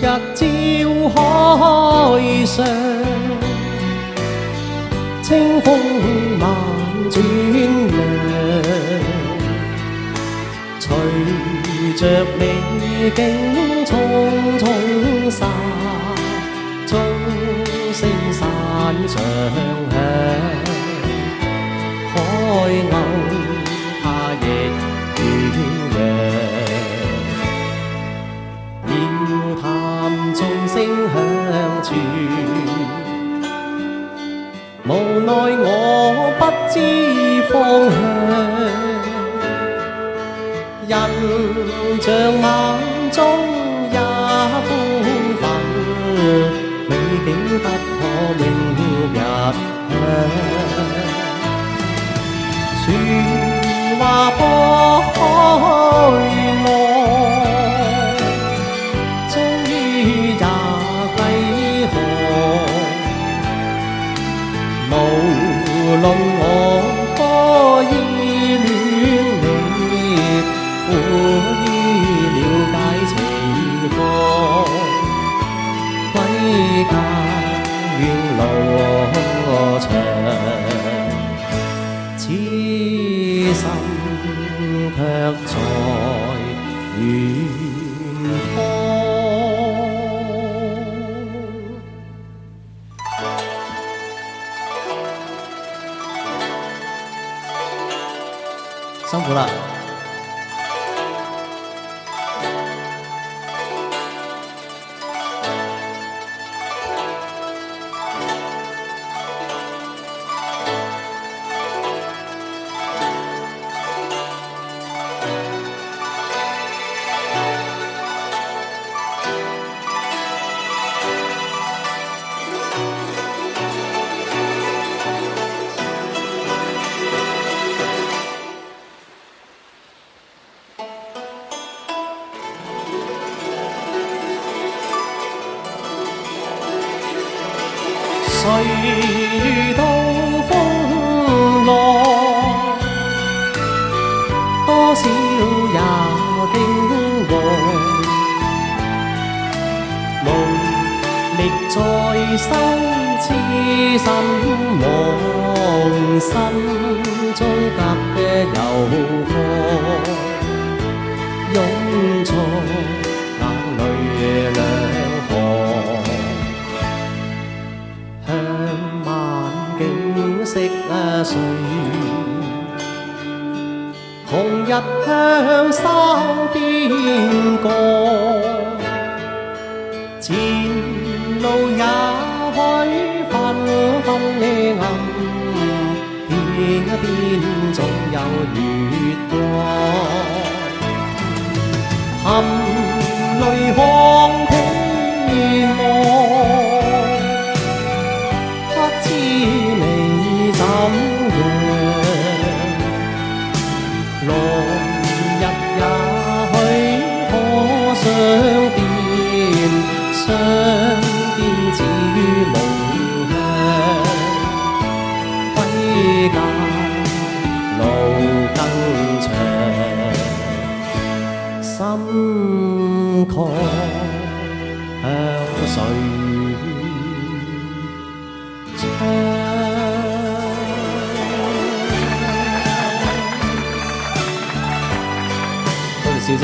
日照海上，清風萬轉涼，隨着美景匆匆散，鐘聲散上響，海鷗它亦遠揚，鳥探鐘聲響處，無奈我不知方向，人像晚鐘也半分，美景不可明日香。說話撥開浪，終於也歸航。無論我多依戀你，苦於了解情況，歸家遠路長，此心卻在遠方。辛苦啦！誰遇到風浪，多少也驚惶，無力再生痴心妄，心中急的有慌，湧出眼淚兩行。色水，紅日向山邊過，前路也許紛紛暗，邊一邊總有月光，含淚看天望，不知你怎樣，來日也許可相見，相見只於夢鄉，歸家路更長，心曠向誰唱？小姐。